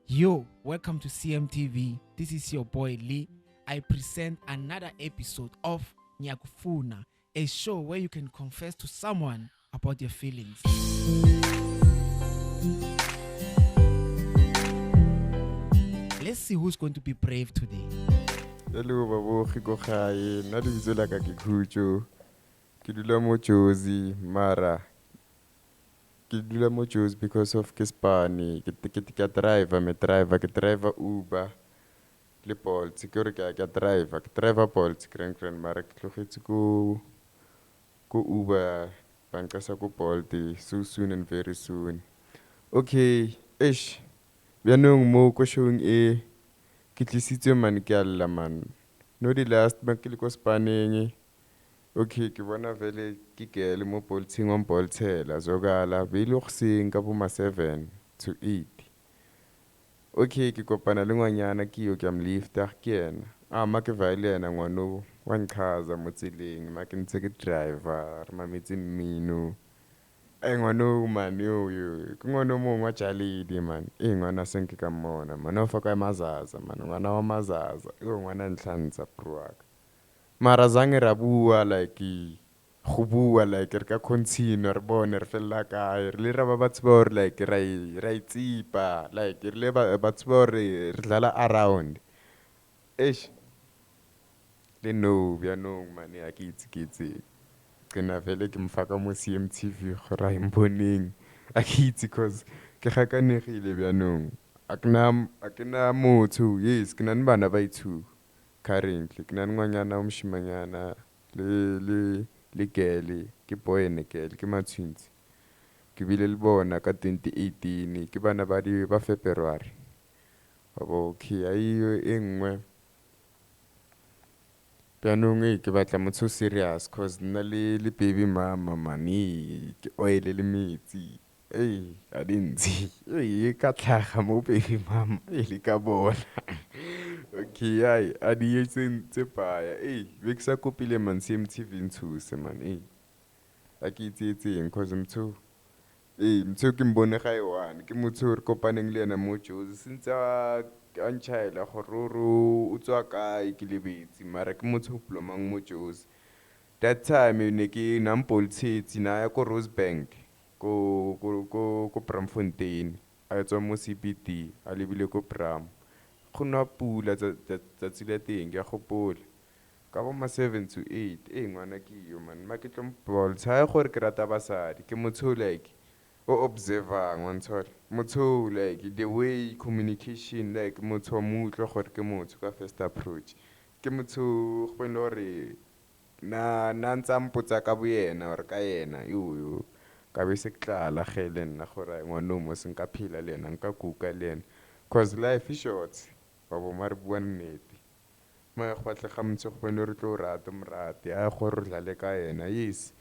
Yo, welcome to CMTV. This is your boy Lee. I present another episode of NGIYAKUFUNA, a show where you can confess to someone about your feelings. Let's see who's going to be brave today. Hello babo go gae nna le bitso la ka ke khutso ke dula mo Jozi mara ke dula mo Jozi because of ke Spani ke driver Uber le Bolt ke re ke driver Bolt grand mara ke tlogetse ko Uber banka sa ko Bolt so soon and very soon. Okay ish byanong mo ko showing ke tlisitswe man ke alla man no the last ba ke le ko Spaneng. Okay ke bona vele ke gele mo Bolting on Boltela zokala be ile go seng ka bo ma 7 to 8. Okay ke kopana le ngwanyana ke yo ke am lifta ke yena ma ke vaile yena ngwano wa nchaza mo tseleng ma ke ntse ke driver re mametse mmino ngwano man yo ke ngwano mo wa jaledi man ngwana senke ka mona man o fa ka mazaza man ngwana wa mazaza ngwana ntlhantsha proaka mara zange ra bua like go bua like re ka continue re bone re fella kae re le ra ba batse ba re like ra itsipa like re le batse ba re dlala around eish le no byanong mane a ke itse ke na vele ke mfaka mo CMTV go ra imboneng a ke itse cause ke gakanegile byanong akena motho yes ke na bana ba ithu currently ke na ngwanyana umshimanyana le gele ke boy and girl ke matshwintsi ke bile le bona ka 2018 ke bana ba February babo okay ayo engwe byanong ke batla motho serious cause nna le baby mama mani ke oil le metsi a dintsi ka tlhaga mo baby mama le ka bona. Okay a di etsentse paya be ke sa kopile man CMTV ntshuse man a ke itsetseng cause mtho ke mbone ga one ke motho re kopaneng le yena mo Jozi since a nchaela gororo o tswa kae ke lebetsi mara ke motho plomang mo Jozi that time ne ke nampoltsetsi na ya ko Rosebank ko Bramfontein a tswa mo CBD a lebile ko Bram go nwa pula tsa tsile teng ke a gopola ka bo ma 7 to 8 ngwana ke yo man ma ke tlompol tsaya gore ke rata basadi ke motho like o observang wantshole motho like the way communication like motho mo utlo gore ke motho ka first approach ke motho go le gore na ntsa mpotsa ka boyena or ka yena yo ka be se tlala gele nna gore ngwana mo se nka phila le yena nka kuka le yena cause life is short babo mare bua nnete ma go batlega motse go bone re tlo rata morate a go re dlale ka yena yes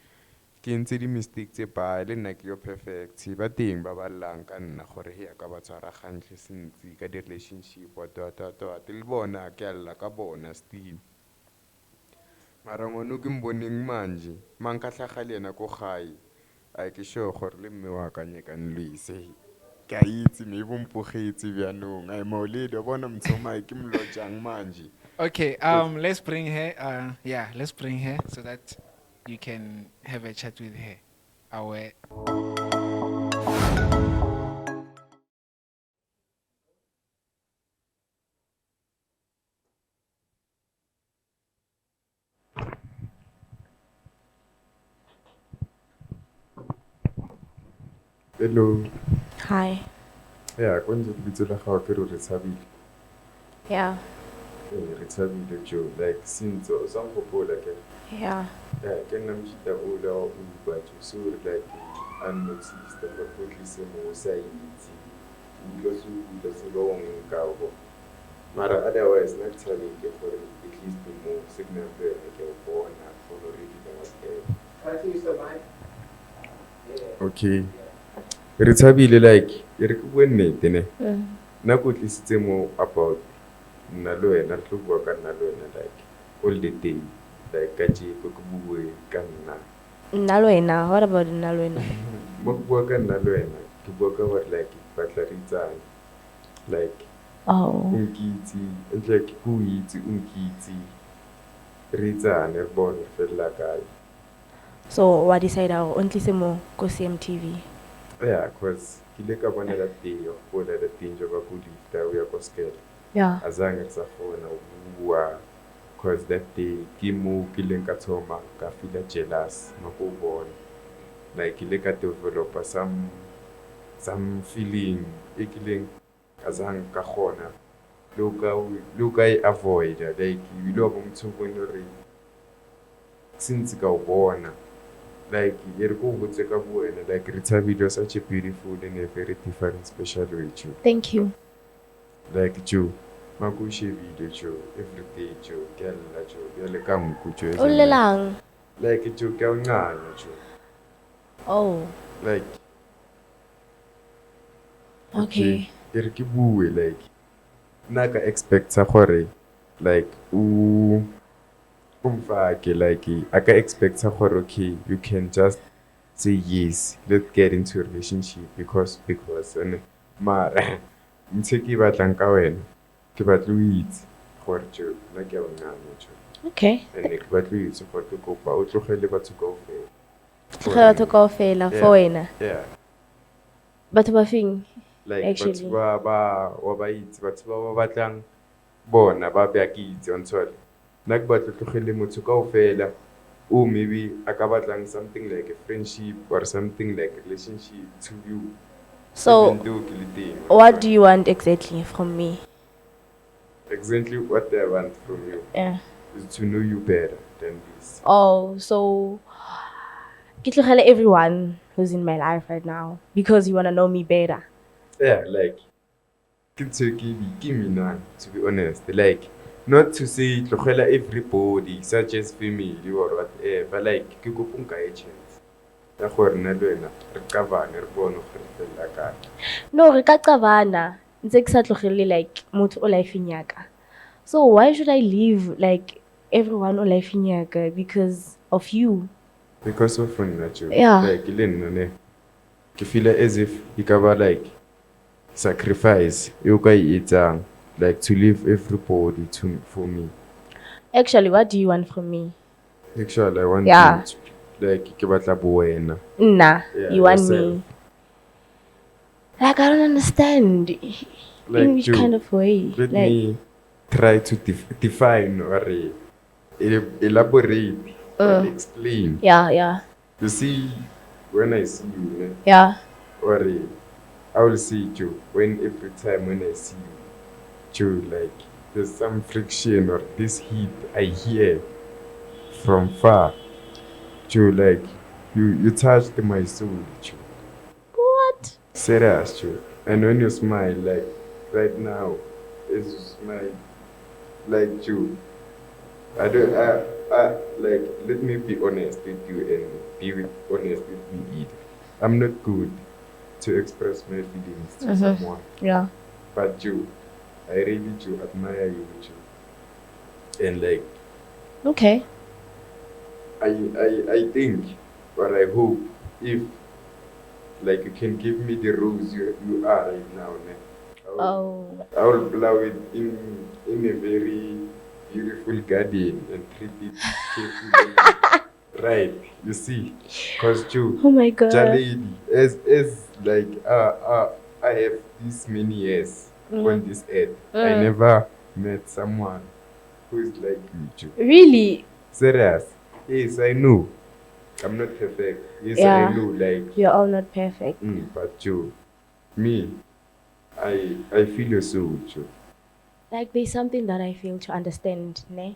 ke ntse di mistake tse ba le nna ke yo perfect ba teng ba ballang ka nna gore he ka ba tshwara gantle sentsi ka di relationship wa le bona ke alla ka bona still mara ngwana ke mboneng manje mang ka tlhaga le yena ko gae a ke sure gore le mme wa ka nyekang luise ke a itse me bompogetse byanong ai mauledi bona mtsoma ke mlojang manje. Okay, let's bring her. Let's bring her so that you can have a chat with her. Hello. Hi. Yeah, konje bitso la gago ke re tshabile. Yeah. Re tshabile jo like since o sa gopola ke. Yeah. Ke nna mshita o la o ba jo so like unnoticed but tlise mo sa itse o lo se lo nka go mara otherwise not telling ke for at least be more signal there ke bona for no really that. Okay. Re tshabile like re ke bua nnete ne nna go tlisitse mo about nna le wena re tlo bua ka nna le wena like all the day like ka je go bue ka nna Nna le wena, what about nna le wena? mo bua ka nna le wena ke bua ka gore like ba tla re itsane like Oh. unkitsi like kuyitsi unkitsi re itsane re bone re fella kae. So what decided only se mo go CMTV? Yeah, cause ke ile ka bona that day of bona that thing joba ku lifta o ya ko skele Yeah. azange re sa kgona ho bua cause that day ke mo ke leng ka thoma ka feel jealous mako bona like ke ile ka develop some feeling e ke leng azange ka kgona lo ka e avoid like you know ba motho bona re since ka o bona like e re ko botse ka buena like re tshabile such a beautiful and a very different special way too. Thank you. Like Joe, mako shebile Joe every day Joe ke alla Joe ya le ka nku Joe Ulelang. like Joe ke o nganya Joe Oh. like Okay. e re ke bue like nna ka expect sa gore like umfake like I can expect sa gore okay you can just say yes let's get into a relationship because and mara ntse ke batlang ka wena ke batla o itse gore Joe nna ke a o nganya Joe Okay. and ke batla o itse gore ke kopa o tlogele batho kaofela Batho kaofela for wena. yeah Batho ba feng? like Actually. batho ba itse batho ba batlang bona ba bya ke itse on sorry nna ke batla tlogele motho kaofela or maybe a ka batlang something like a friendship or something like a relationship to you. So Even though ke le teng, what do you want exactly from me? exactly what I want from you Yeah. is to know you better than this. Oh, so ke tlogele everyone who's in my life right now because you want to know me better. Yeah, like give me none, to be honest. Like not to say tlogela everybody such as family or whatever, like ke kopa nka e chance ya gore nna le wena re kavane re bone gore fela kae. No, re ka qabana ntse ke sa tlogele like motho o life-eng yaka. So why should I leave like everyone o life-eng yaka because of you? Because of nna too. Yeah. Like le nna ne ke feel as if e ka ba like sacrifice you ka e etsang like to leave everybody for me. Actually, what do you want from me? Actually, I want Yeah. you to, like ke batla bo wena. Nah, Yeah, you want yourself. me. Like I don't understand. Like in which you, kind of way? Let Like me try to define or elaborate or explain. yeah. You see, when I see you, Yeah. or I will see you when every time when I see you, like there's some friction or this heat I hear from far. Like you touched my soul, What? serious, and when you smile, like right now, as you smile, like you, I don't, like let me be honest with you and be honest with me either. I'm not good to express my feelings to someone, Yeah. but you, I really do admire you, and like Okay. I think or I hope if like you can give me the rose you are right now, I will blow it in a very beautiful garden and treat it carefully. Right, you see, cause Oh my god. lady, as like I have this many years on this earth, I never met someone who is like you, Ju. Really? Serious? Yes, I know. I'm not perfect. Yes, Yeah. I know. Like, You're all not perfect. but Joe, me, I feel your soul, Joe. Like there's something that I fail to understand, ne?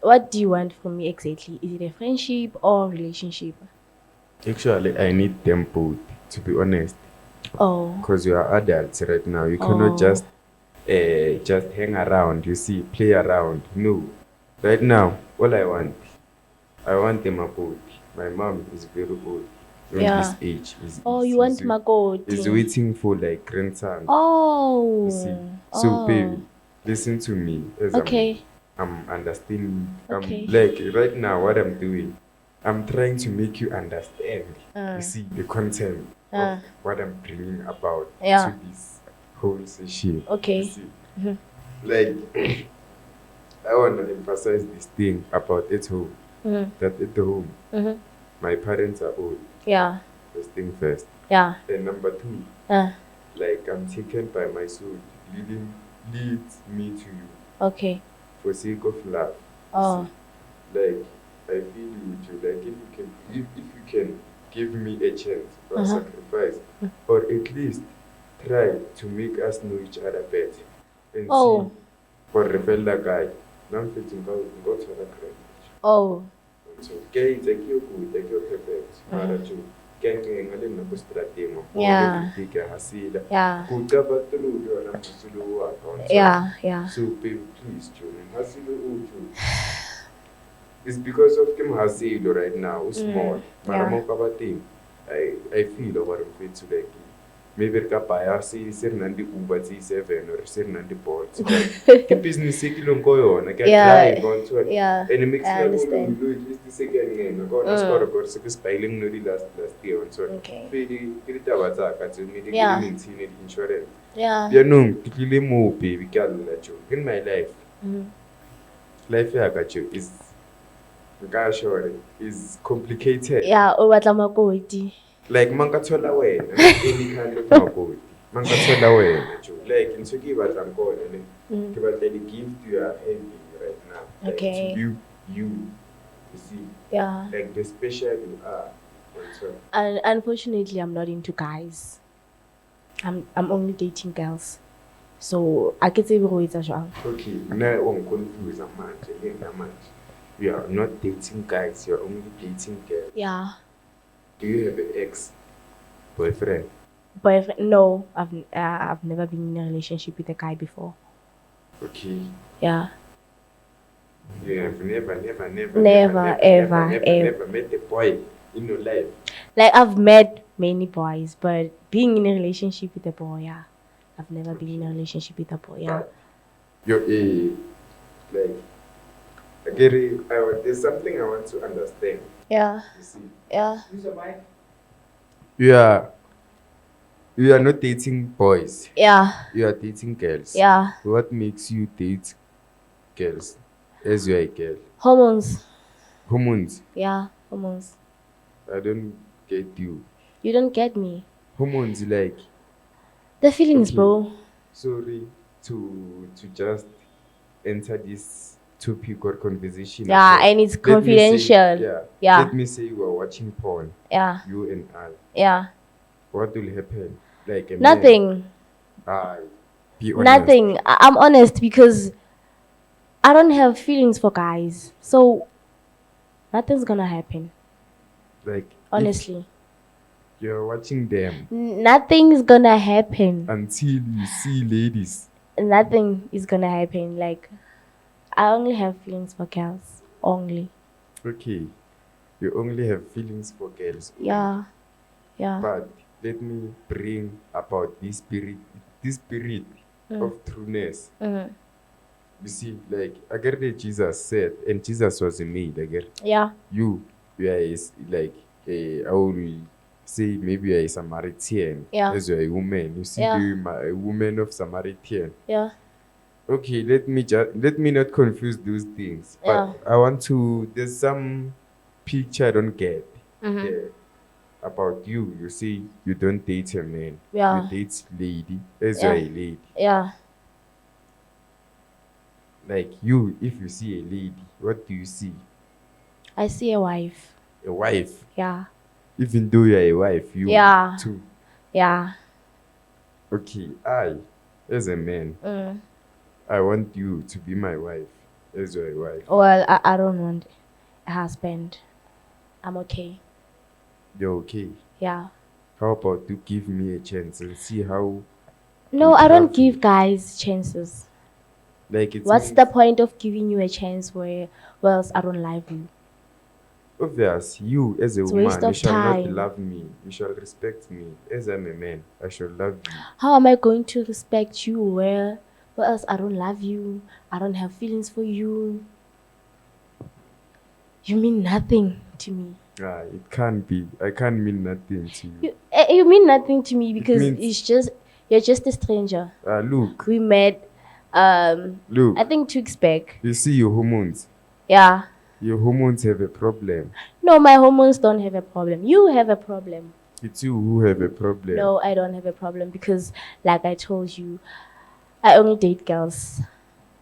What do you want from me exactly? Is it a friendship or relationship? Actually, I need them both, to be honest. Oh. Because you are adults right now. You cannot just hang around, you see, play around. No. Right now, all I want them both. My mom is very old. On this age. You want Makoti? Is waiting for like grandson. Oh. You see. So baby, listen to me. As Okay. I'm understanding. Okay. Like right now, what I'm doing, I'm trying to make you understand. You see the content of what I'm bringing about to this whole session. Okay. You see? Like, I want to emphasize this thing about at home. That at the home, my parents are old. Yeah. First thing first. Yeah. And number two, like I'm taken by my soul, leads me to you Okay. for sake of love. You Oh. see? Like I feel you too. Like if you can give me a chance or sacrifice, or at least try to make us know each other better and Oh. see for the fella guy. Now I'm fitting go to the credit. Oh. So ke itse ke yo good, ke yo perfect. Mara jo ke ngale nna go stratemo. Yeah. Ke ke hasila. Yeah. Go ka batlo yo na mosulu wa account. Yeah. Yeah. So babe, please jo hasilo o jo. It's because of Kim Hasilo right now, small. Mara mo ka bating. I feel over it to like maybe ka buy si sir nandi Uber T7 or sir nandi Bolt. Ke business e kilong ko yona, ke drive on to it. Yeah. And it makes I understand. at least the second name. Go na score go se ke spailing no di last year on so. Okay. Ke ditaba tsa ka tse me di Yeah. maintain the insurance. Yeah. Ya no, ke tlile mo baby ka lla jo. In my life. Life ya ka jo is is complicated. Yeah. O batla makoti. Like mankathola wena, any kind of makoti. Mankathola wena, jo. Like ntse ke batla nkona le ke batla the gift you are having right now. Like, Okay. to you see, Yeah. like the special you are. Also. And unfortunately, I'm not into guys. I'm only dating girls. So I can say it's a genre. Okay, now I'm confused manje. You are not dating guys, you're only dating girls. Yeah. Do you have an ex-boyfriend? Boyfriend? No, I've never been in a relationship with a guy before. Okay. Yeah. You have never Never, met ever. a boy in your life. Like I've met many boys, but being in a relationship with a boy, yeah. I've never been in a relationship with a boy, yeah. You're like, I get it. There's something I want to understand. Yeah. You see, Yeah. you are not dating boys. Yeah. You are dating girls. Yeah. What makes you date girls as you are a girl? Hormones. Hormones. Yeah. Hormones. I don't get you. You don't get me. Hormones like. The feelings, Okay. bro. Sorry to just enter this topic or conversation. Yeah, and it's confidential. Yeah. Let me say you are watching porn. Yeah. You and I. Yeah. What will happen? Like a Nothing. Man. Be honest. Nothing. I'm honest because I don't have feelings for guys. So nothing's gonna happen. Like Honestly. you're watching them Nothing's gonna happen. until you see ladies. Nothing is gonna happen. Like I only have feelings for girls. Only. Okay. You only have feelings for girls. Yeah. Yeah. But let me bring about this spirit of trueness. Mhm. You see, like I get that Jesus said, and Jesus was a maid, I get. Yeah. You are like I will say maybe you are a Samaritan. Yeah. As you are a woman. You see, Yeah. a woman of Samaritan. Yeah. Okay, let me not confuse those things. Yeah. But I want to. There's some picture I don't get there about you. You see, you don't date a man. Yeah. You date lady. As Yeah. you are a lady. Yeah. Like you, if you see a lady, what do you see? I see a wife. A wife. Yeah. Even though you're a wife, you Yeah. too. Yeah. Okay, as a man, I want you to be my wife. As your wife. Well, I don't want a husband. I'm okay. You're okay. Yeah. How about you give me a chance and see how? No, we I don't have- give guys chances. Like it's What's the point of giving you a chance where else I don't love you? obvious? You as a It's a waste woman, you of shall not time. love me. You shall respect me. As I'm a man, I should love you. How am I going to respect you where else I don't love you? I don't have feelings for you. You mean nothing to me. It can't be. I can't mean nothing to you. You mean nothing to me because means- it's just You're just a stranger. Look, We met, look. I think 2 weeks back. You see your hormones. Yeah. Your hormones have a problem. No, my hormones don't have a problem. You have a problem. It's you who have a problem. No, I don't have a problem because, like I told you, I only date girls.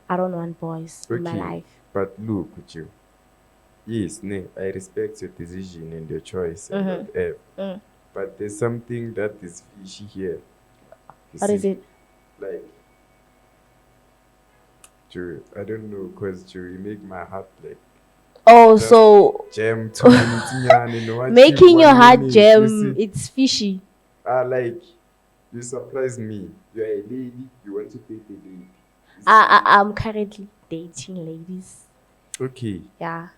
I don't want boys in my life. But look at you. Yes, I respect your decision and your choice and whatever. But there's something that is fishy here. What is it? Like, Joe, I don't know, because Joe, you make my heart like. Oh, so jam 2 minutes. making your heart jam, it's fishy. Like, you surprise me. You're a lady, you want to date a lady. I'm currently dating ladies. Okay. Yeah.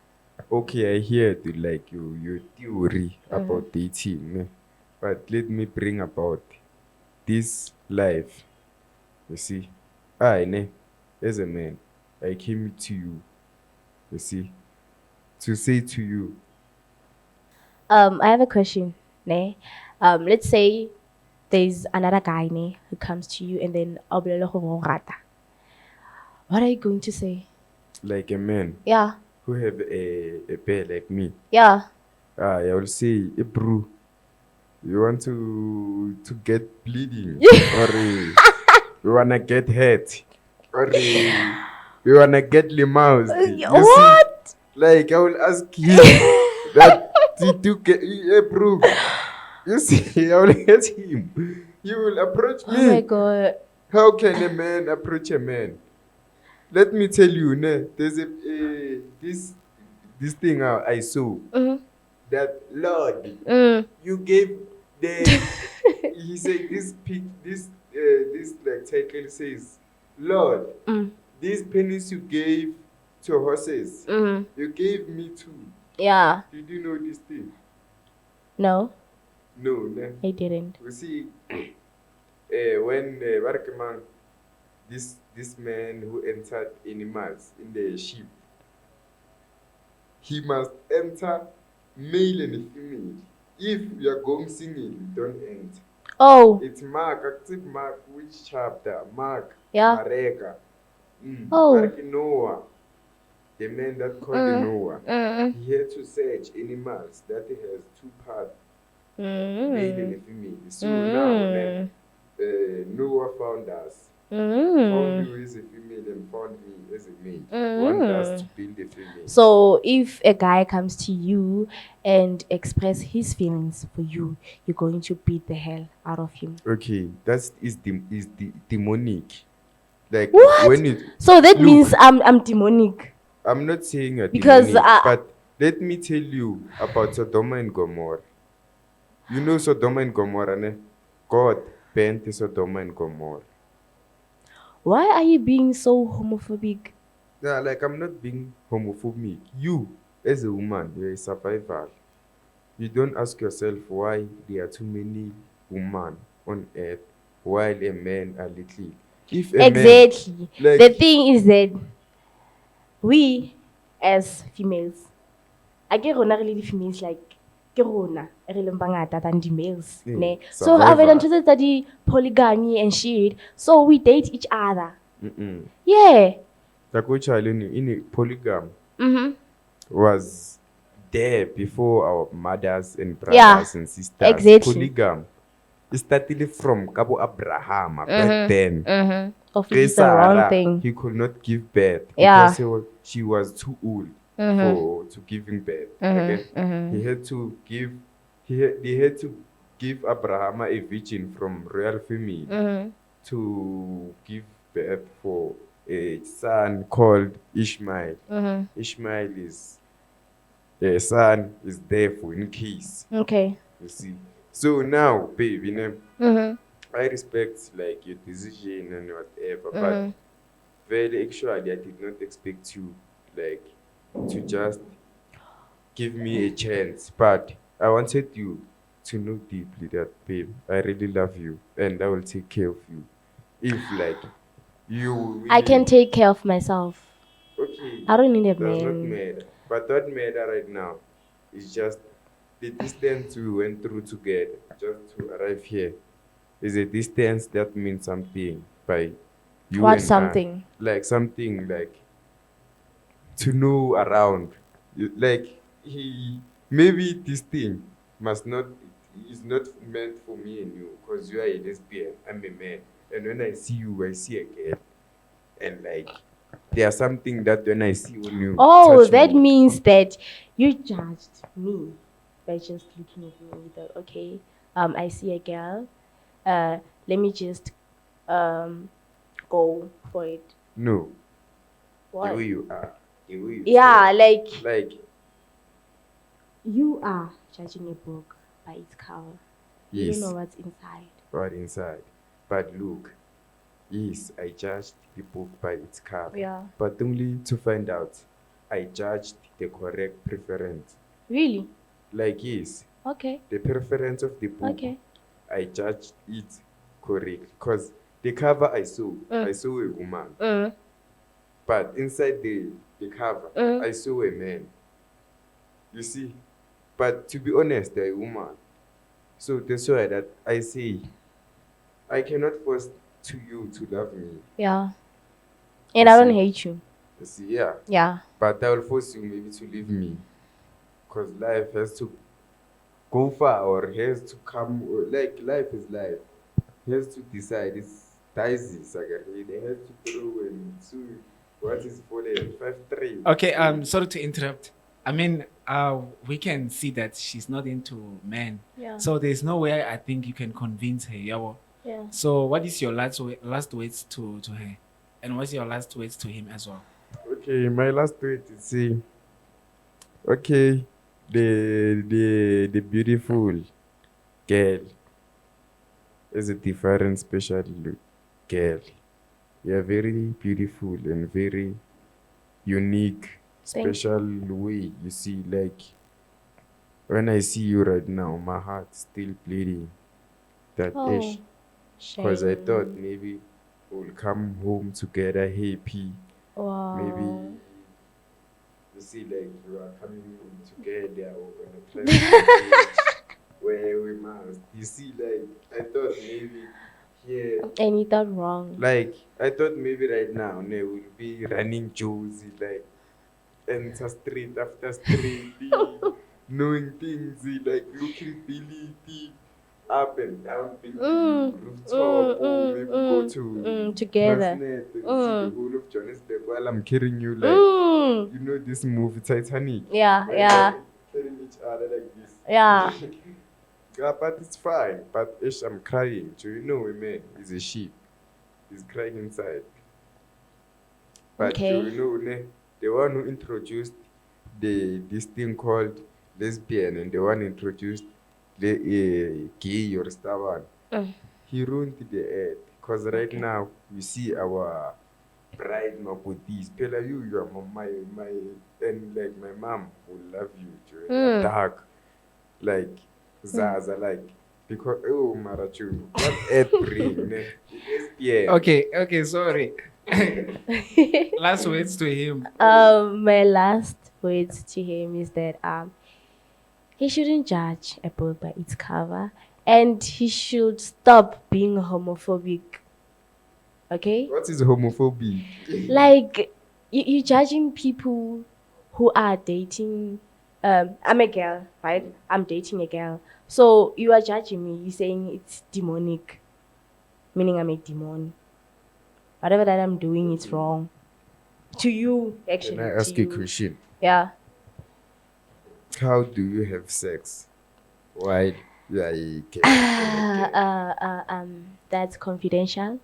Okay, I hear your theory about dating. But let me bring about this life. You see, as a man, I came to you. You see, to say to you. I have a question. Let's say there's another guy who comes to you and then what are you going to say? Like a man. Yeah. Who have a bear like me. Yeah. I will say, bro, you want to get bleeding or you wanna get hurt or you wanna get limaus. What? Like I will ask you that bro. You see, I will get him. He will approach me. Oh my god. How can a man approach a man? Let me tell you, there's this thing I saw. That Lord, you gave the. He said this like title says, Lord, these pennies you gave to horses, you gave me too. Yeah. Did you know this thing? No. No. I didn't. You see, when this man who entered animals in the sheep, he must enter male and female. If you are going single, don't enter. Oh. It's Mark, active Mark, which chapter? Mark. Yeah. Mareka. Oh. Mark Noah, the man that called Noah. He had to search animals that has 2 parts, male and female. So now, Noah found us. Found you as a female and found me as a male. Want us to build a female. So if a guy comes to you and express his feelings for you, you're going to beat the hell out of him. Okay, that is the demonic. Like what? When it, so that means I'm demonic. I'm not saying you're because demonic, but let me tell you about Sodom and Gomorrah. You know Sodom and Gomorrah, ne? God banned Sodom and Gomorrah. Why are you being so homophobic? Yeah, like I'm not being homophobic. You, as a woman, you're a survivor. You don't ask yourself why there are too many women on earth while a man are little. If a exactly. Man, the thing is that we as females, I get really the females like than the males. So I've understood that the polygamy and shit. So we date each other. Yeah. In polygamy was there before our mothers and brothers and sisters. Exactly. Polygamy. It started from Cabo Abraham back then. It's the wrong thing. He could not give birth because she was too old to giving birth. He had to give. They had to give Abraham a virgin from royal family to give birth for a son called Ishmael. Ishmael is the son is there for in case. Okay. You see. So now, baby, I respect like your decision and whatever, but very actually I did not expect you like to just give me a chance. But I wanted you to know deeply that, babe, I really love you and I will take care of you. If like you really, I can take care of myself. Okay. I don't need a Does man. not matter. But what matter right now is just the distance we went through together just to arrive here. is a distance that means something by you What and something? I. Like something like to know around. Like he maybe this thing must not is not meant for me and you because you are a lesbian, I'm a man. And when I see you, I see a girl. And like there's something that when I see on you. Oh, touch that me. means that you judged me by just looking at me. That okay, I see a girl. Let me just go for it. No, the What? way you are, the way you Yeah, talk. like Like you are judging a book by its cover. You don't yes, know what's inside. right inside. But look, yes, I judged the book by its cover. Yeah. But only to find out I judged the correct preference. Really? Like yes, Okay. the preference of the book, Okay. I judged it correct. Because the cover I saw a woman. But inside the cover, I saw a man. You see? But to be honest, they're a woman. So that's why that I say I cannot force to you to love me. Yeah. You And I don't see? hate you. You see, yeah. Yeah. But I will force you maybe to leave me. Because life has to go far or has to come like life is life. He has to decide it's dicey, they have to throw and see what is falling 5-3. Okay, sorry to interrupt. I mean, we can see that she's not into men. Yeah. So there's no way I think you can convince her. Yeah. Yeah. So what is your last words to her? And what's your last words to him as well? Okay, my last word is say, okay, the beautiful girl is a different special girl. You are very beautiful and very unique, Thank special way. You see, like when I see you right now, my heart's still bleeding. That ish. Because I thought maybe we'll come home together happy. Wow. Maybe you see like you are coming home together or on a pleasant where we must. You see, like I thought maybe here And you thought wrong. like I thought maybe right now they will be running Josie like enter street after street knowing things like looking ability up and down building, rooftop or maybe go to together. Transnet and see the whole of Johannesburg while I'm carrying you like you know this movie Titanic. Yeah, where yeah. they're carrying each other like this. Yeah. Yeah, but it's fine. But ish, I'm crying. Do you know a man is a sheep? He's crying inside. But Okay. do you know the one who introduced this thing called lesbian and the one introduced the gay or stubborn, he ruined the earth. Because right now you see our bride Mapotis. Pela you are my and like my mom will love you during dark. Like Zaza, like because oh Marachu, what earth bring lesbian. Okay, sorry. Last words to him. My last words to him is that he shouldn't judge a book by its cover, and he should stop being homophobic. Okay? What is homophobia? Like you judging people who are dating. I'm a girl, right? I'm dating a girl. So you are judging me. You're saying it's demonic, meaning I'm a demon. Whatever that I'm doing is wrong. To you, actually. Can I ask to you a question? Yeah. How do you have sex while you are a girl? That's confidential.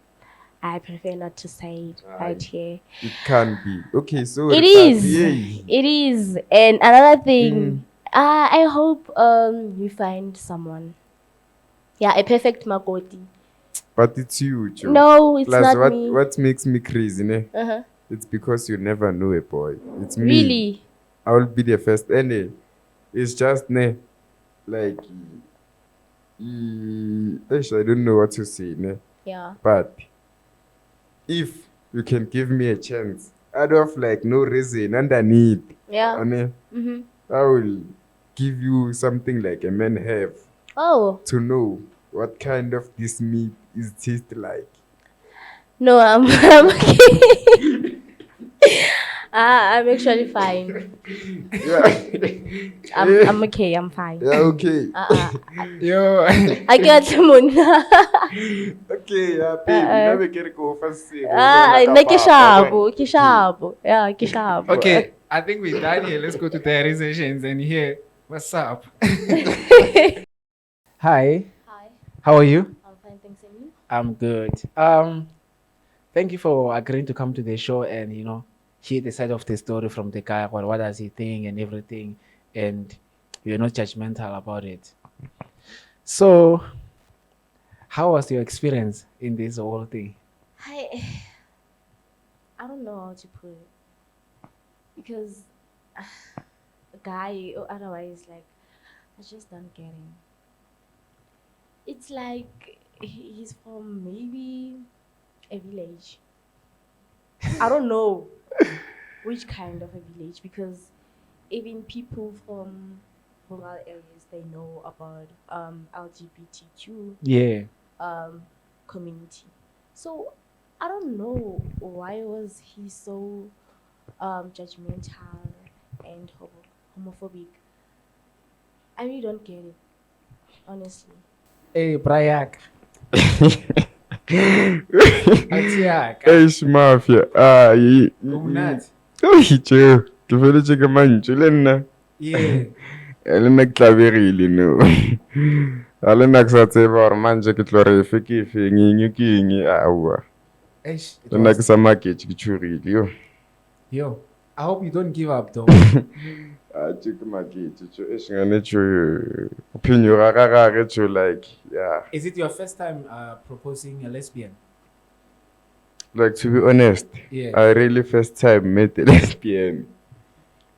I prefer not to say it right here. It can be. Okay, so It is. It is. And another thing, I hope you find someone. Yeah, a perfect Makoti. But it's you, Joe. No, it's Plus, not me. what makes me crazy, ne? It's because you never know a boy. It's me. Really? I will be the first. And it's just ne, like, I don't know what to say, ne? Yeah. But if you can give me a chance, out of like no reason underneath, Yeah. I will give you something like a man have Oh. to know What kind of this meat is taste like? No, I'm okay. I'm actually fine. Yeah. I'm okay. I'm fine. Yeah, okay. Yo. I get muna. Okay, yeah, baby. Now we can go first. Na kishabo. Yeah, kishabo. Okay, I think we're done here. Let's go to diary sessions and hear what's up. Hi, Hi, how are you? I'm fine, thanks, and you? I'm good. Thank you for agreeing to come to the show and hear the side of the story from the guy. What does he think and everything, and you're not judgmental about it. So, how was your experience in this whole thing? I don't know how to put it because a guy or otherwise, like, I just don't get him. It's like he's from maybe a village. I don't know which kind of a village because even people from rural areas they know about LGBTQ Yeah. community. So I don't know why was he so judgmental and homophobic. I really don't get it, honestly. Hey, Brayak. Atiaka. Eish mafia. Ah, Kumnati. Joe. Ke feletse ke mantšu le nna. Yeah. Le nna ke tlaberile no. A le nna ke sa tseba gore mantše ke tlo re efe ke efeng eng ke eng aowa. Eish, it Le nna was- ke sa maketse ke tšhogile yo. Yo, I hope you don't give up though. A tše ke maketse tšo e šengane tšo opinion ga gage tšo like yeah. Is it your first time proposing a lesbian? Like to be honest, Yeah. I really first time met a lesbian.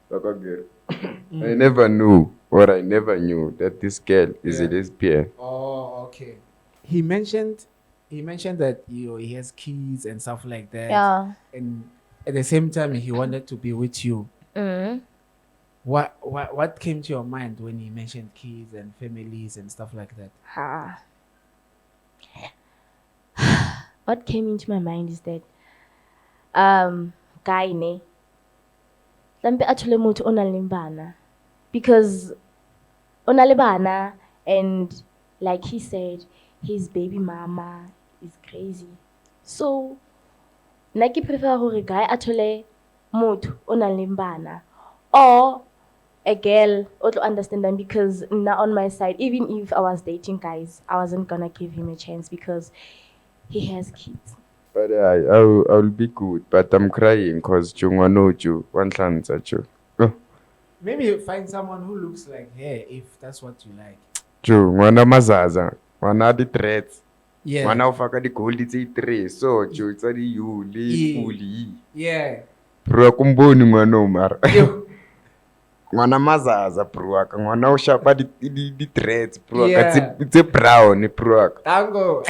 Like a girl. I never knew or I never knew that this girl is a Yeah. lesbian. Oh, okay. He mentioned that he has kids and stuff like that. Yeah. And at the same time he wanted to be with you. Mm. What came to your mind when he mentioned kids and families and stuff like that? What came into my mind is that guy ne tlampe a thole motho o nang le bana because o na le bana and like he said his baby mama is crazy. So nna ke prefer gore guy a thole motho o nang le bana or a girl o tlo understand them because now on my side even if I was dating guys I wasn't gonna give him a chance because he has kids. But I'll be good. But I'm crying because Jungwano Ju, one chance Ju. Maybe you find someone who looks like her if that's what you like. Ju, wana mazaza, wana the threats. Yeah. Wana ufaka di gold it's 3. So Ju, it's a di you, Yeah. fully. Yeah. Bro, kumboni ngwano mara. Yo. Ngwana mazaza bro aka ngwana o shapa di threads bro Yeah. aka tse brown bro aka Tango.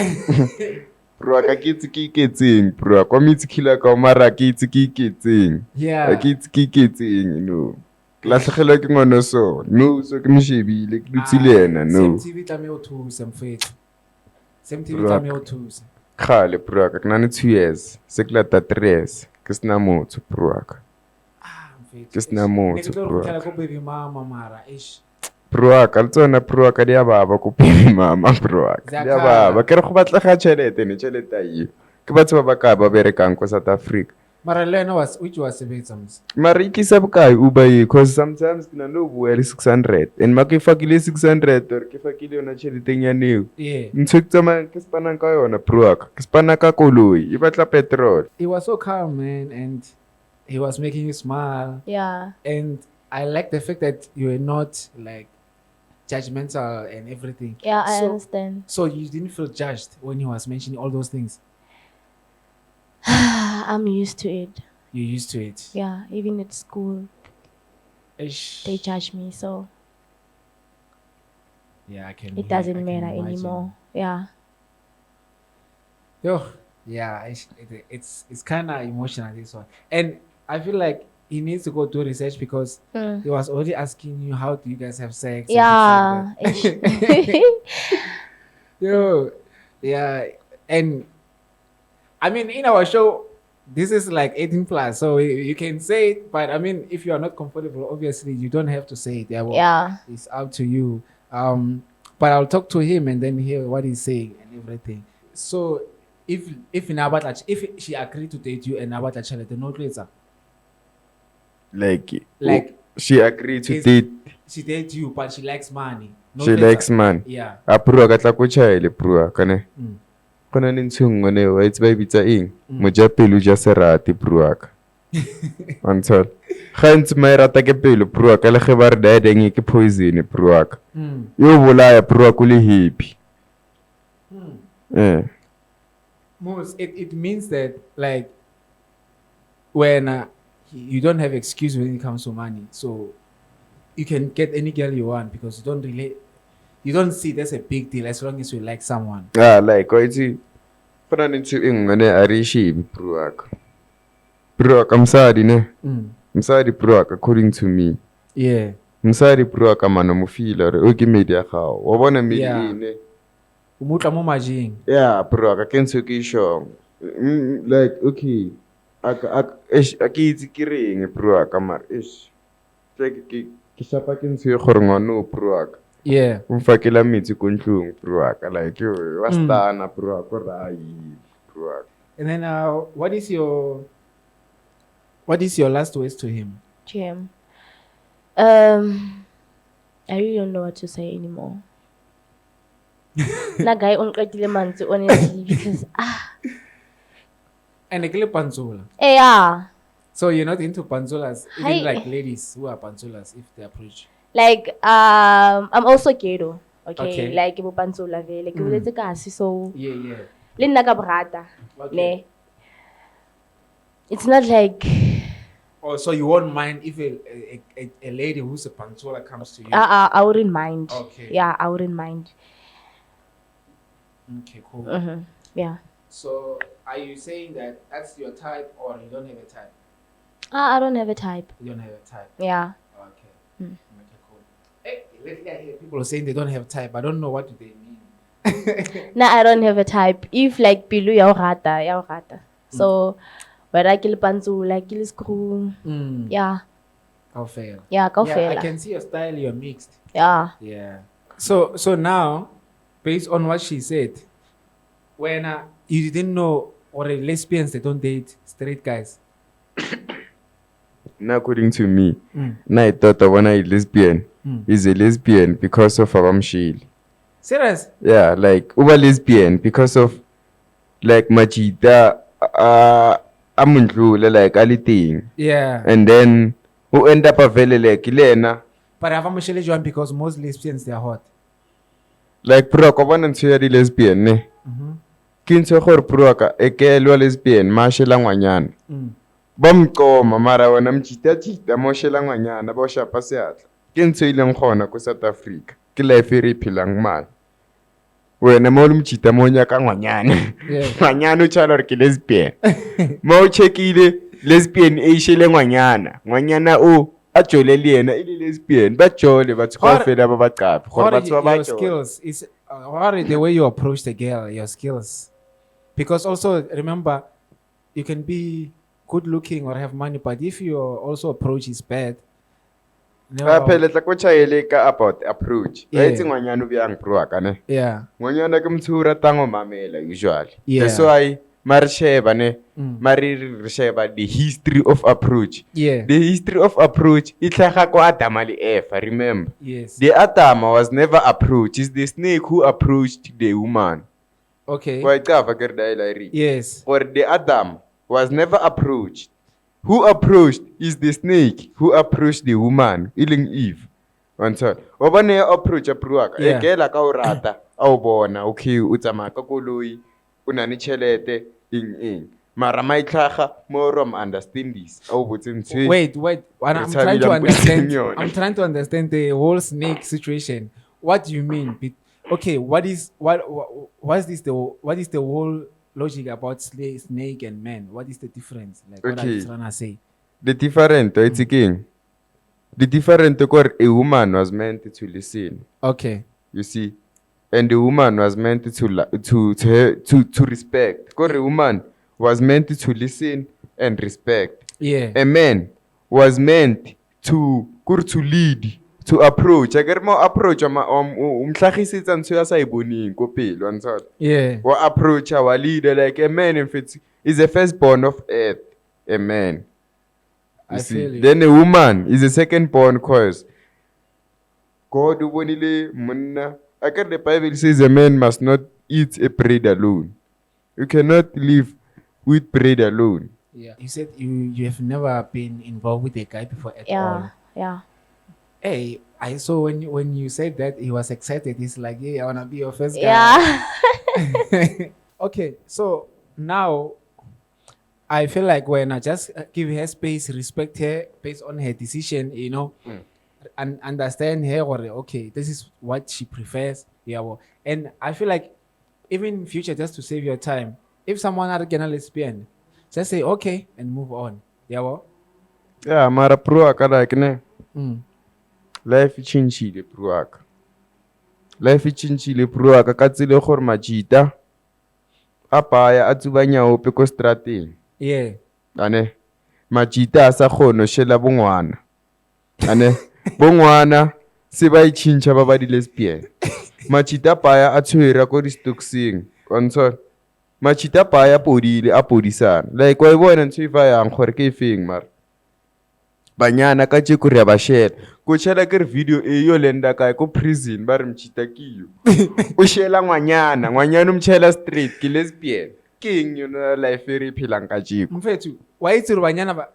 bro aka ke itse ke iketseng bro aka me itse khila ka o mara ke itse ke iketseng Yeah. ke itse ke iketseng no ke latlhegelwa ke ngwana so no so ke mshebile ke dutse le yena no CMTV tlameha o thuse mfethu. CMTV Bro. tlameha o thuse. khale bro aka ke na le 2 years se ke lata 3 years ke sena motho bro aka Mfethu. Ke sena motho, bro. Bro. Ko baby mama mara ish. bro aka le tsona bro aka di a baba ko baby mama bro aka di a baba ke re go batlega tšhelete ne tšhelete io ke batho ba ba ka ba berekang ko South Africa Mara le wena which was sebetsa mse. mara e tlisa bokae Uber e because sometimes ke na le bua le 600 and ma ke fakile 600 or ke fakile yona tšheleteng ya neo Yeah. ntho ke tsamaya ke spanang ka yona bro aka ke spana ka koloi e batla petrol He was so calm, man, and he was making you smile. Yeah. And I like the fact that you were not like judgmental and everything. Yeah, I So- understand. So you didn't feel judged when he was mentioning all those things. I'm used to it. You're used to it. Yeah, even at school Ish. they judge me, so Yeah, I can. it I doesn't can matter imagine. anymore. Yeah. Yo, yeah, it's kind of emotional this one, and I feel like he needs to go do research because he was already asking you how do you guys have sex. and things Yeah. like that. Yo, yeah, and I mean, in our show, this is like 18 plus, so you can say it, but I mean, if you are not comfortable, obviously you don't have to say it. Yeah, well, Yeah. it's up to you. But I'll talk to him and then hear what he's saying and everything. So if she agreed to date you and Nabata Chalete, no later, Like she agreed to is- date. she dates you, but she likes money. No She later. likes man. Yeah. A prua ka tla ko chaele prua kane. Mm. Kona ni ntshungo ne wa itse ba bitsa eng. Moja pelo ja serati prua ka. Antol. Gantsi my rata ke pelo prua ka le ge ba re daedeng ke poison prua ka. Yo bolaya prua ko le happy. Most it means that like when you don't have excuse when it comes to money, so you can get any girl you want because you don't see that's a big deal as long as you like someone. Like wa itse kona ni ntsu eng ne a re shibi prua ka. Prua ka msadi ne. Msadi prua ka according to me. Yeah. Msadi prua ka mano mo feel re o ke media gago. Wa bona me ine. Umutla mo majing. Yeah, bro, I can't take it sure. Like, okay. Ke itse ke reng bro ka mara ish. Ke shapa ke ntse gore ngwana o bro ka. Yeah. O fakela metsi ko ntlong bro ka like yo wa stana bro ka rai bro. And then what is your last words to him? Jim. I really don't know what to say anymore. That guy unqedile manzi honestly because And ekele panzola. yeah. So you're not into panzolas, even Hi. like ladies who are panzolas if they approach. Like I'm also ghetto. Okay. Okay. Like ibo pantsola vele ke boletse kasi so Yeah. le nna ka brata. Okay. Ne. It's not like Oh, so you won't mind if a lady who's a panzola comes to you? I wouldn't mind. Okay. Yeah, I wouldn't mind. Okay, cool. Yeah. So are you saying that that's your type or you don't have a type? I don't have a type. You don't have a type. Yeah. Okay. Okay, cool. Hey, lately I hear people saying they don't have type. I don't know what do they mean. No, I don't have a type. If like pilu ya rata. So whether kill panzula, kill screw. Yeah. I'll fail. Yeah, go Yeah, fail. I can see your style. You're mixed. Yeah. Yeah. So now, based on what she said, when you didn't know or lesbians they don't date straight guys. Now according to me, I thought the one is lesbian is a lesbian because of Abamshil. Serious? Yeah, like uba lesbian because of like Majida amundlule like aliting. Yeah. And then who end up avele like Ilena. But I've almost one because most lesbians they are hot. Like bro, ko bona ntse ya di lesbian ne. Ke ntse gore bro ka e ke lo lesbian ma shela ngwanyana. Ba mqoma mara wena mchita mo shela ngwanyana ba shapa seatla. Ke ntse ile ngkhona ko South Africa. Ke life e re philang mali. Wena mo le mchita mo nya ka ngwanyana. Ngwanyana o tshwana re ke lesbian. Mo checkile lesbian e shele ngwanyana. Ngwanyana o a jole le yena ile lesbian ba jole ba tshwa fela ba ba qapi gore ba tshwa ba your skills is what are the way you approach the girl, your skills. Because also remember you can be good looking or have money, but if your also approach is bad, phela tla ko chaele ka about approach Yeah. itse ngwanyana o byang bro ka ne yeah. ngwanyana ke mthura tango mamela usually Yeah. that's why marisheba ne mari risheba the history of approach. Yeah. The history of approach itlhaga ko Adam le Eva, remember. Yes. The Adam was never approached, it's the snake who approached the woman. Okay. Why cover get Yes. or the Adam was never approached. Who approached is the snake who approached the woman, iling Eve. Answer. Obane approach apruaka. Yeah. Ekela ka urata. Au bona, okay, utsama ka koloi, una ni chelete, ing. Mara mai tlhaga mo rom understand this. Au botse ntse. Wait. I'm trying to understand. I'm trying to understand the whole snake situation. What do you mean? Okay, what is the whole logic about snake and man? What is the difference? Like what are you Okay. trying to say? The different, it's king. The different core a woman was meant to listen. Okay. You see, and the woman was meant to respect. Because the woman was meant to listen and respect. Yeah. A man was meant to lead, to approach. I get more approach. Umhlagisitsa ntho ya sa iboning ko pele wa ntshwa. Yeah. Wa approach our leader like a man in fact is the firstborn of earth. A man. I feel you. Then a woman is the second born cause. God ubonile monna. I get the Bible says a man must not eat a bread alone. You cannot live with bread alone. Yeah. You said you have never been involved with a guy before at all. Yeah. Hey, I saw when you said that he was excited. He's like, yeah, I wanna be your first guy. Yeah. Okay, so now I feel like when I just give her space, respect her based on her decision, and understand her, or okay, this is what she prefers. Yeah, well, and I feel like even in future, just to save your time, if someone are gonna lesbian, just say okay and move on. Yeah, well. Yeah, mara pro aka like ne. Mm. Life changile pro aka. Life changile pro aka ka tsile gore majita a paya a tsubanya ope ko strateng. Yeah. Ane majita a sa kgono shela bongwana. Ane bongwana se ba ichincha ba ba di lesbian. Machita paya a tshwera ko di stocksing. Ontsho machita paya podile a podisana. Like wa bona ntse ifa yang gore ke efeng mara. Banyana ka tse ko re ba shela. Ko shela ke video e yo lenda kae ko prison ba re mchita kiyo. O shela ngwanyana umchela straight ke lesbian. King life e re phelang ka tshiko. Mfethu, wa itse re banyana ba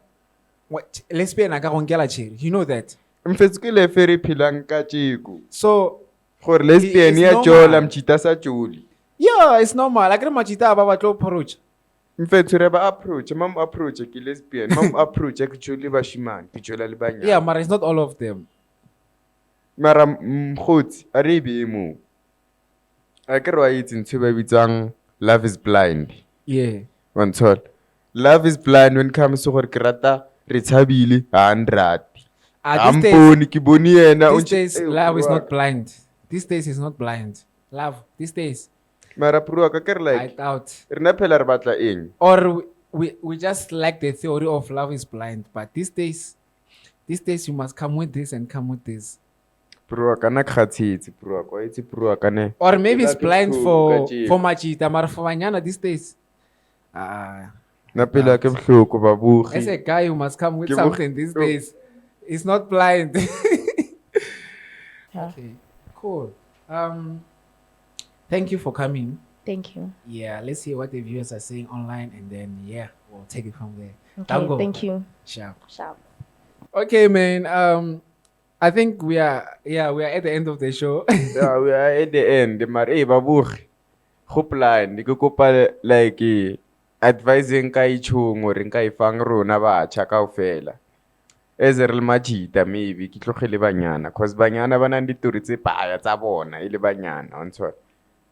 lesbian aka gonkela tsheri. You know that. Mfethu ke life e re phelang ka tshiko. So Gore lesbian ya jola mchita sa joli. yeah, it's normal. Like machita ba batlo approach. Mfethu re ba approach, mam approach ke lesbian, mam approach ke joli bashimane, ke jola le banyana. Yeah, but it's not all of them. Mara mkhotsi a re be mo. A ke re wa itse ntse ba bitsang love is blind. Yeah. One thought. Love is blind when it comes to gore ke rata re tshabile ha nrati. These Ke boni yena these days, love is not blind. These days is not blind. Love, these days, Mara pro ka ke re I like doubt. re na phela re batla eng. Or we just like the theory of love is blind. But these days you must come with this and come with this. Pro ka na khatsitsi pro ka itse pro ka ne. Or maybe it's Ke blind batla for machita, but for banyana these days. Na pela ke bohloko ba bugi. As a guy, you must come with Ke something these days. It's not blind. Yeah. Okay, cool. Thank you for coming. Thank you. Yeah, let's see what the viewers are saying online, and then we'll take it from there. Okay, Tango. thank you. Sharp. Sharp. Okay, man. I think we are at the end of the show. Yeah, we are at the end. Mara babugi. Go plan, ke kopa like advising ka ichung or nka ifang rona ba cha kaofela. Eze re le majita maybe ke tlogele banyana cause banyana ba nang ditori tse paya tsa bona ile banyana ontshwa.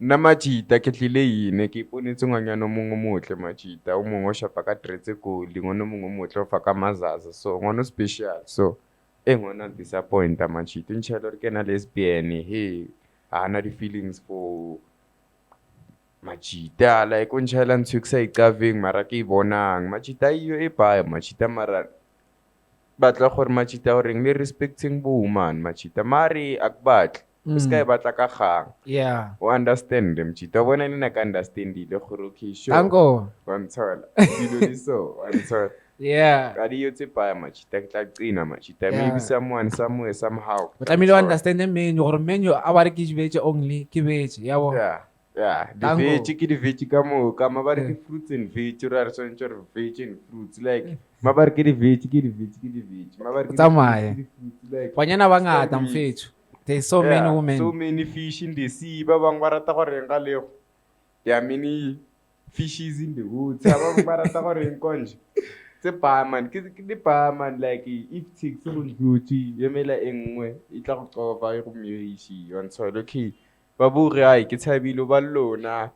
Nna majita ke tlile ine ke iponetse ngwanyana mongwe motle majita o mongwe o shapa ka dretse goli ngwana mongwe motle o fa ka mazaza so ngwana special so ngwana disappoint majita ntshela re ke na lesbian he ana di feelings for majita like o ntshela ntshukisa ikaveng mara ke bonang majita iyo e paya majita mara batla gore machita o reng le respecting woman machita mari akbatle ska e batla ka gang Yeah. o understand them machita bona nna ka understand ile gore okay sure Tango. wa ntsola dilo di so wa ntsola Yeah. ka di yotse pa machita ke tla qina machita Yeah. maybe someone somewhere somehow But I mean, understand the menu or menu. Our kids veg only. Kibech. yeah the Tango. veg ke di veg ka mo ka mabare ke fruits and veg ra re so ntse veg and fruits like mabare ke di veg mabare ke Tsamaya. di fruits like Banyana bangata mfethu. There's so many women. So many fish in the sea. Ba bang ba rata gore nga lego. There are many fishes in the woods. Ba bang ba rata gore nkonje. Tse pa man ke di pa man like if ticks go duty yemela engwe e tla go qofa e go myeisi on so okay. Ba bure ai ke tshabile ba lona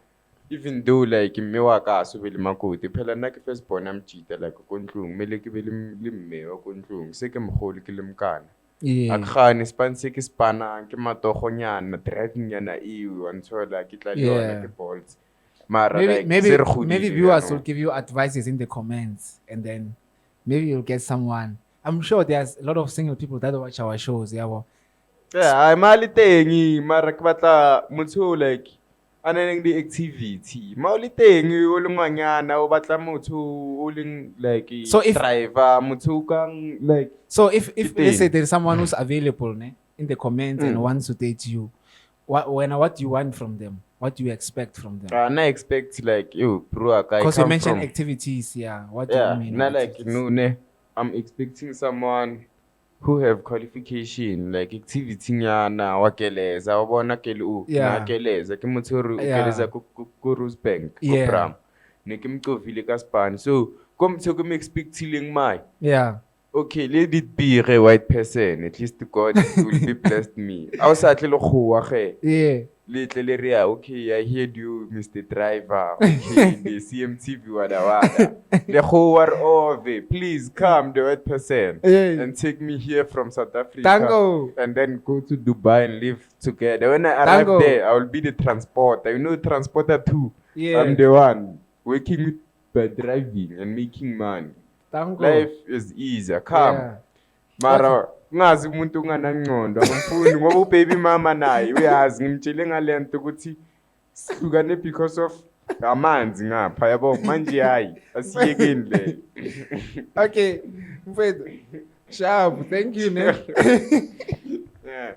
even though like mme wa ka so be le makoti phela nna ke first born am tshita like ko ntlong mele ke be le mme wa ko ntlong se ke mogolo ke le mkana Yeah. Akhani spanse ke spana ke matogonyana driving yana iwe wanthola ke tla le yona ke bolts. Mara like Maybe viewers will give you advices in the comments, and then maybe you'll get someone. I'm sure there's a lot of single people that watch our shows. Yeah, well, Yeah, mali teng mara ke batla motho like a nang di activity. Mali teng o le ngwanyana o batla motho o leng like So if- driver motho kang like so if let's say Depends. there's someone who's available in the comments and wants to date you, what do you want from them? What do you expect from them? I expect like yo bro I Because you come mentioned from activities, yeah. What do you yeah, mean? not by like activities? no ne. I'm expecting someone who have qualification like activity nyana wa keleza wa bona kele o Yeah. na keleza ke motho o Yeah. keleza ko Rose Bank ko Yeah. Bram ne ke mcovile ka span so kom motho ke me expecting my Yeah. okay let it be a white person at least God will be blessed me a sa tle le khowa ge Yeah. little area okay I heard you Mr. Driver okay the CMTV wada the whole war over please come the white person Yeah. and take me here from South Africa Tango. and then go to Dubai and live together when I Tango. arrive there I will be the transporter transporter too Yeah. I'm the one working with by driving and making money Tango. life is easier come Yeah. mara ngazi umuntu unganangcondo angifuni ngoba ubaby mama naye uyazi ngimtshele ngalento ukuthi sihlukane because of amanzi ngapha yabo manje hayi asiyekeni le Okay. Mfethu. Sharp. Thank you, man. yeah